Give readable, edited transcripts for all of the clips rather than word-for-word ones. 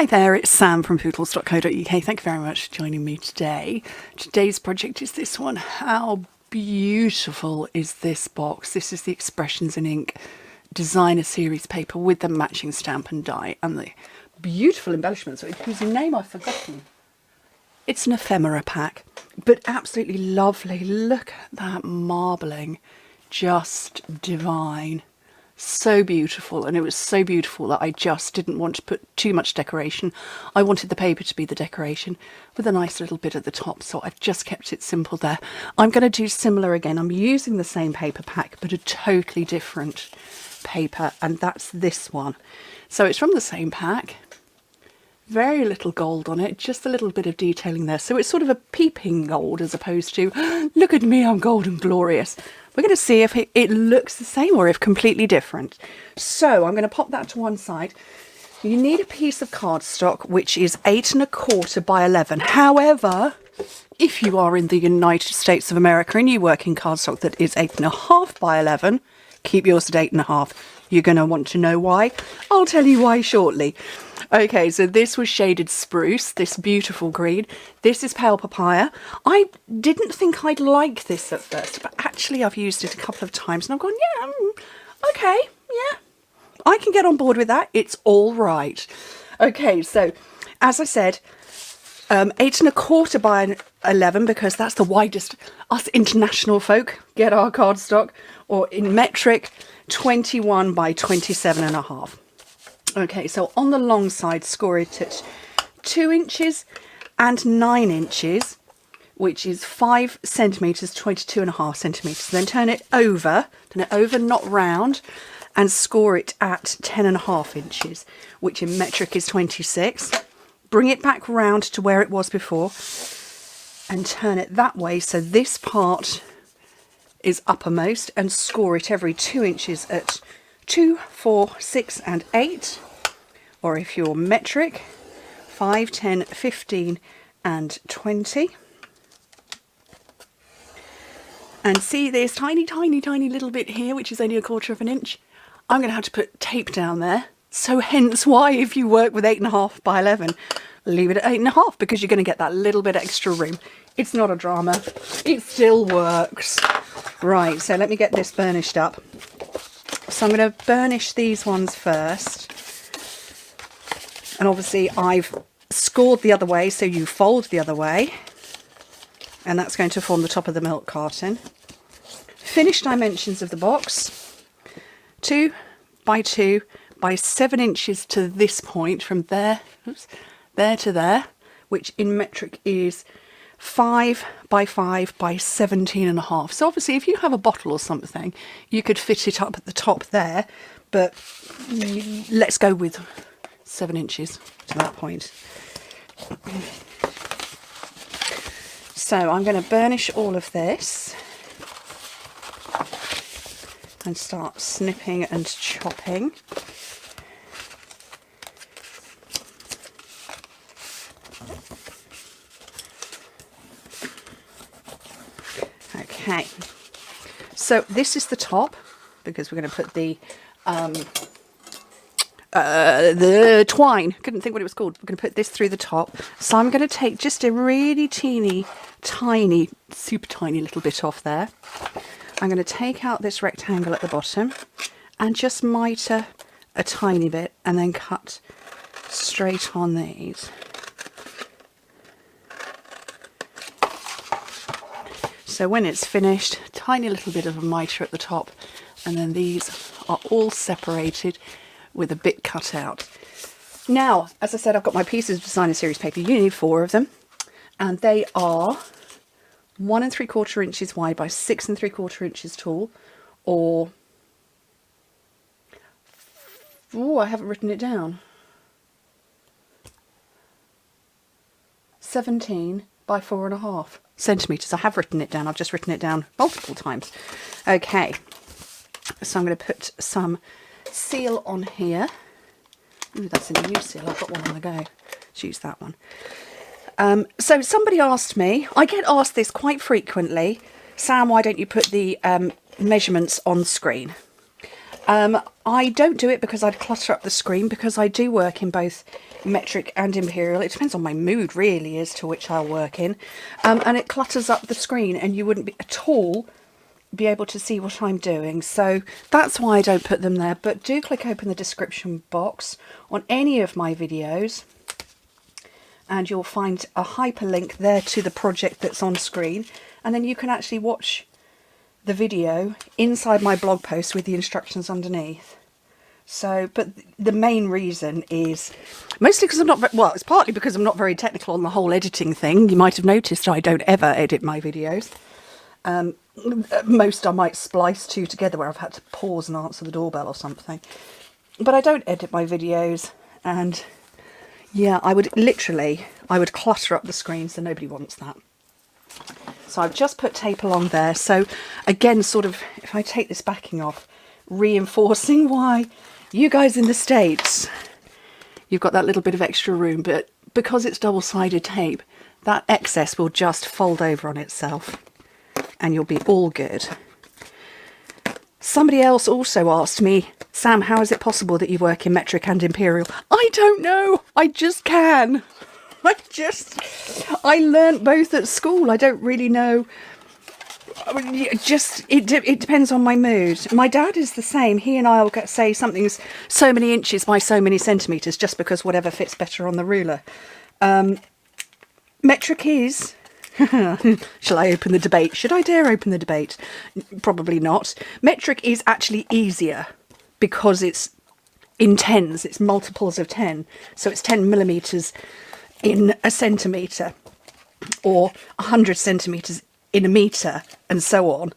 Hi there, it's Sam from Pootles.co.uk. Thank you very much for joining me today. Today's project is this one. How beautiful is this box? This is the Expressions in Ink Designer Series paper with the matching stamp and die and the beautiful embellishments, whose name I've forgotten. It's an ephemera pack, but absolutely lovely. Look at that marbling, just divine. So beautiful, and it was so beautiful that I just didn't want to put too much decoration. I wanted the paper to be the decoration with a nice little bit at the top, so I've just kept it simple there. I'm going to do similar again. I'm using the same paper pack but a totally different paper, and that's this one. So it's from the same pack, very little gold on it, just a little bit of detailing there, so it's sort of a peeping gold as opposed to look at me, I'm gold and glorious. We're going to see if it looks the same or if completely different. So I'm going to pop that to one side. You need a piece of cardstock which is 8 1/4 by 11. However, if you are in the United States of America and you work in cardstock that is 8 1/2 by 11, keep yours at 8 1/2. You're going to want to know why. I'll tell you why shortly. Okay, so this was shaded spruce, this beautiful green. This is pale papaya. I didn't think I'd like this at first, but actually I've used it a couple of times and I've gone, yeah, okay, yeah, I can get on board with that. It's all right. Okay, so as I said, 8 1/4 by 11, because that's the widest us international folk get our cardstock, or in metric, 21 by 27 1/2. Okay, so on the long side, score it at 2 inches and 9 inches, which is 5 centimetres, 22 1/2 centimetres. Then turn it over, not round, and score it at 10 1/2 inches, which in metric is 26. Bring it back round to where it was before and turn it that way, so this part is uppermost, and score it every 2 inches at 2, 4, 6 and 8, or if you're metric, 5, 10, 15 and 20. And see this tiny little bit here, which is only 1/4 inch. I'm going to have to put tape down there, so hence why if you work with 8 1/2 by 11, leave it at 8 1/2, because you're going to get that little bit extra room. It's not a drama, it still works. Right, so let me get this burnished up. So I'm going to burnish these ones first. And obviously I've scored the other way, so you fold the other way. And that's going to form the top of the milk carton. Finished dimensions of the box. 2 by 2 by 7 inches to this point, from there, there to there, which in metric is 5 by 5 by 17 1/2. So obviously if you have a bottle or something, you could fit it up at the top there, but let's go with 7 inches to that point. So I'm going to burnish all of this and start snipping and chopping. Okay, so this is the top, because we're going to put the twine. Couldn't think what it was called. We're going to put this through the top. So I'm going to take just a really teeny, tiny, super tiny little bit off there. I'm going to take out this rectangle at the bottom and just mitre a tiny bit and then cut straight on these. So when it's finished, tiny little bit of a mitre at the top, and then these are all separated with a bit cut out. Now, as I said, I've got my pieces of designer series paper. You need 4 of them, and they are 1 3/4 inches wide by 6 3/4 inches tall, or I haven't written it down. 17 by 4 1/2 centimetres. I have written it down. I've just written it down multiple times. Okay, so I'm going to put some seal on here. Ooh, that's a new seal. I've got one on the go. Let's use that one. So somebody asked me, I get asked this quite frequently, Sam, why don't you put the measurements on screen? I don't do it because I'd clutter up the screen, because I do work in both metric and imperial. It depends on my mood really as to which I'll work in, and it clutters up the screen and you wouldn't be at all be able to see what I'm doing, so that's why I don't put them there. But do click open the description box on any of my videos and you'll find a hyperlink there to the project that's on screen, and then you can actually watch the video inside my blog post with the instructions underneath. So, but the main reason is mostly because I'm not, well, it's partly because I'm not very technical on the whole editing thing. You might have noticed I don't ever edit my videos. Most I might splice two together where I've had to pause and answer the doorbell or something. But I don't edit my videos, and yeah, I would clutter up the screen, so nobody wants that. So I've just put tape along there. So again, sort of, if I take this backing off, reinforcing why you guys in the States, you've got that little bit of extra room, but because it's double-sided tape, that excess will just fold over on itself and you'll be all good. Somebody else also asked me, Sam, how is it possible that you work in metric and imperial? I don't know. I just can. I learnt both at school. I don't really know. It depends on my mood. My dad is the same. He and I will say something's so many inches by so many centimetres just because whatever fits better on the ruler. Metric is... Shall I open the debate? Should I dare open the debate? Probably not. Metric is actually easier because it's in tens. It's multiples of 10. So it's 10 millimetres in a centimetre, or 100 centimetres in a metre, and so on.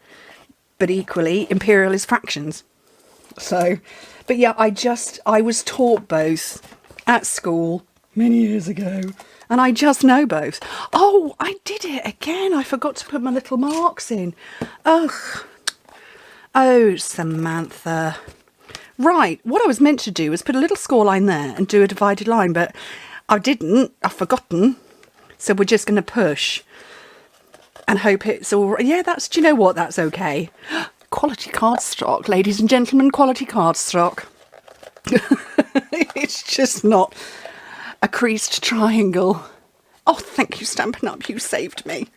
But equally, imperial is fractions. So, but yeah, I was taught both at school many years ago, and I just know both. Oh, I did it again. I forgot to put my little marks in. Ugh. Oh, Samantha. Right, what I was meant to do was put a little score line there and do a divided line, but I didn't. I've forgotten. So we're just going to push and hope it's all right. Yeah, do you know what? That's okay. Quality cardstock, ladies and gentlemen, quality cardstock. It's just not a creased triangle. Oh, thank you, Stampin' Up. You saved me.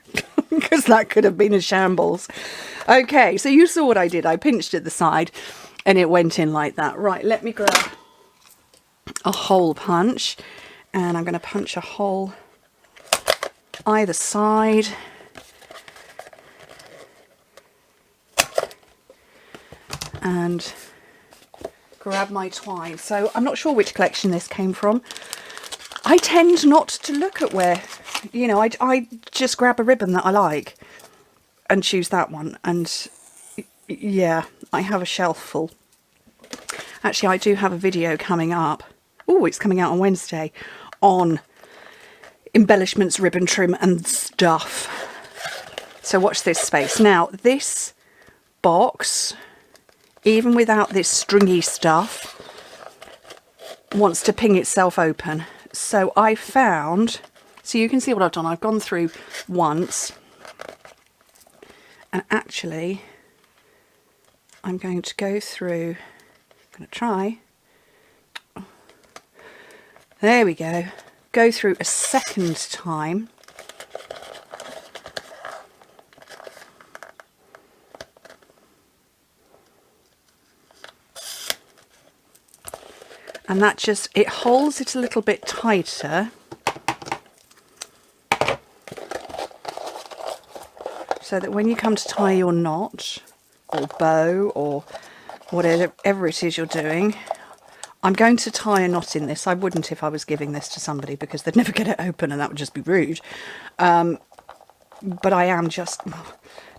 Because that could have been a shambles. Okay, so you saw what I did. I pinched at the side and it went in like that. Right, let me grab a hole punch. And I'm going to punch a hole either side. And grab my twine. So I'm not sure which collection this came from. I tend not to look at where, you know, I just grab a ribbon that I like and choose that one. And yeah, I have a shelf full. Actually, I do have a video coming up. Oh, it's coming out on Wednesday on embellishments, ribbon trim and stuff. So watch this space. Now, this box, even without this stringy stuff, wants to ping itself open. So I found, so you can see what I've done. I've gone through once, and actually I'm going to go through, I'm going to try. There we go. Go through a second time. And that just, it holds it a little bit tighter. So that when you come to tie your knot, or bow, or whatever it is you're doing, I'm going to tie a knot in this. I wouldn't if I was giving this to somebody because they'd never get it open and that would just be rude. But I am just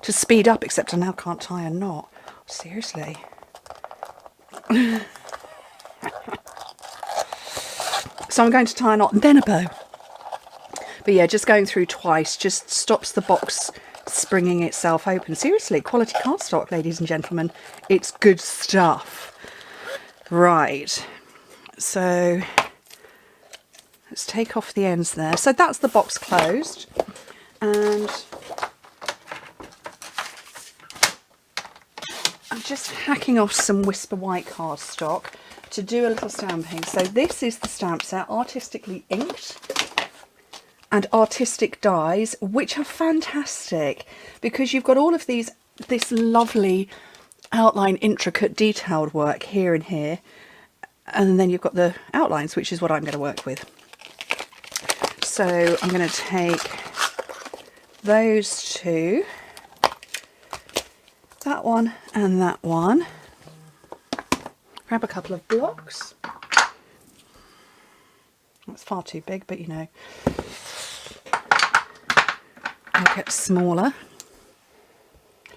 to speed up, except I now can't tie a knot. Seriously. So I'm going to tie a knot and then a bow. But yeah, just going through twice just stops the box springing itself open. Seriously, quality cardstock, ladies and gentlemen. It's good stuff. Right, so let's take off the ends there. So that's the box closed, and I'm just hacking off some Whisper White cardstock to do a little stamping. So this is the stamp set, artistically inked and artistic dies, which are fantastic because you've got all of this lovely outline, intricate detailed work here and here, and then you've got the outlines, which is what I'm going to work with. So I'm going to take those two, that one and that one, grab a couple of blocks. That's far too big, but you know, I'll get smaller.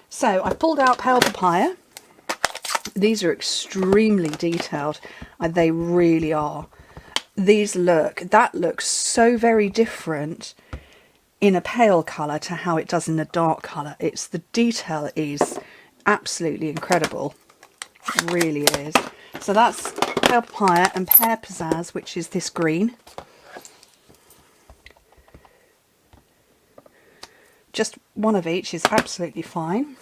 So I've pulled out Pale Papaya. These are extremely detailed, they really are. That looks so very different in a pale colour to how it does in a dark colour. The detail is absolutely incredible. It really is. So that's Pale Papaya and Pear Pizzazz, which is this green. Just one of each is absolutely fine.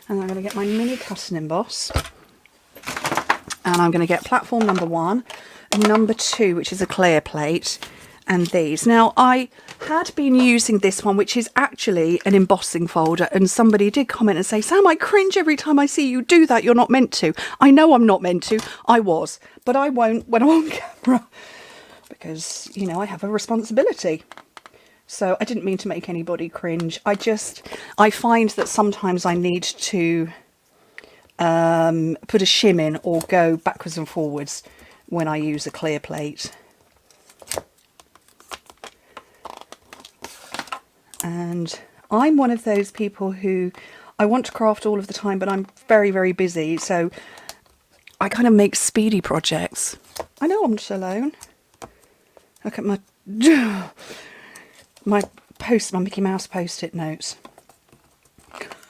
And I'm going to get my mini cut and emboss, and I'm going to get platform number 1 and number 2, which is a clear plate, and these. Now I had been using this one, which is actually an embossing folder, and somebody did comment and say, Sam, I cringe every time I see you do that. You're not meant to. I know I'm not meant to. I was, but I won't when I'm on camera because, you know, I have a responsibility. So I didn't mean to make anybody cringe. I find that sometimes I need to put a shim in or go backwards and forwards when I use a clear plate. And I'm one of those people who, I want to craft all of the time, but I'm very, very busy. So I kind of make speedy projects. I know I'm not alone. Look at my Mickey Mouse post-it notes.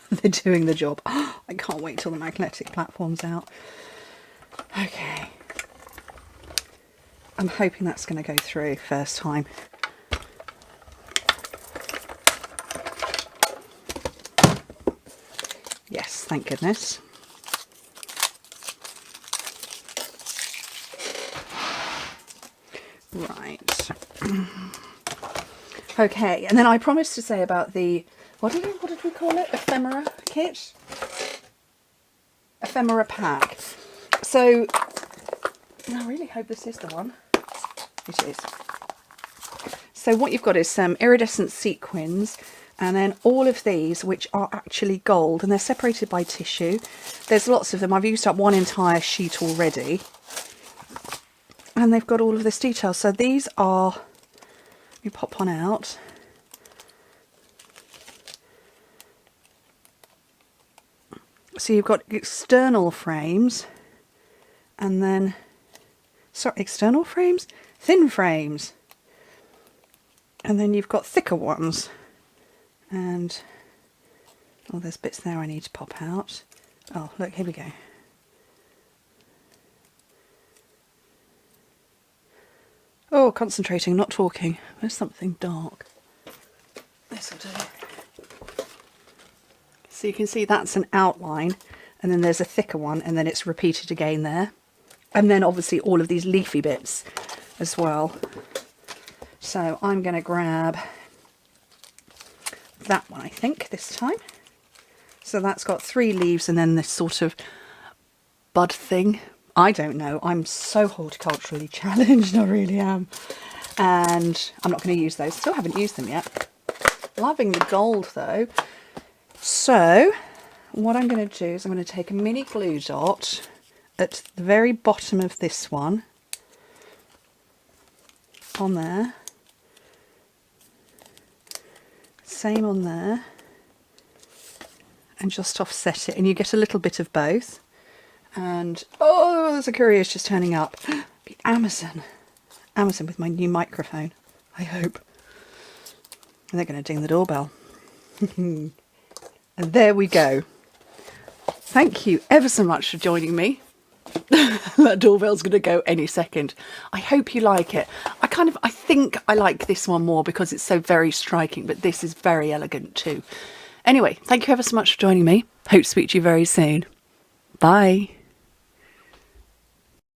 They're doing the job. I can't wait till the magnetic platform's out. Okay. I'm hoping that's going to go through first time. Yes, thank goodness. Right. Okay, and then I promised to say about the, what did we call it? Ephemera kit? Ephemera pack. So, I really hope this is the one. It is. So what you've got is some iridescent sequins, and then all of these, which are actually gold, and they're separated by tissue. There's lots of them. I've used up one entire sheet already. And they've got all of this detail. So these are, you pop one out. So you've got external frames, and then, sorry, external frames? Thin frames. And then you've got thicker ones. And, oh, there's bits there I need to pop out. Oh, look, here we go. Oh, concentrating, not talking. There's something dark. This will do. So you can see that's an outline, and then there's a thicker one, and then it's repeated again there. And then obviously all of these leafy bits as well. So I'm going to grab that one, I think, this time. So that's got 3 leaves and then this sort of bud thing. I don't know. I'm so horticulturally challenged. I really am. And I'm not going to use those. Still haven't used them yet. Loving the gold though. So what I'm going to do is I'm going to take a mini glue dot at the very bottom of this one. On there. Same on there. And just offset it. And you get a little bit of both. And, oh, there's a courier's just turning up. The Amazon with my new microphone, I hope. And they're going to ding the doorbell. And there we go. Thank you ever so much for joining me. That doorbell's going to go any second. I hope you like it. I I think I like this one more because it's so very striking, but this is very elegant too. Anyway, thank you ever so much for joining me. Hope to speak to you very soon. Bye.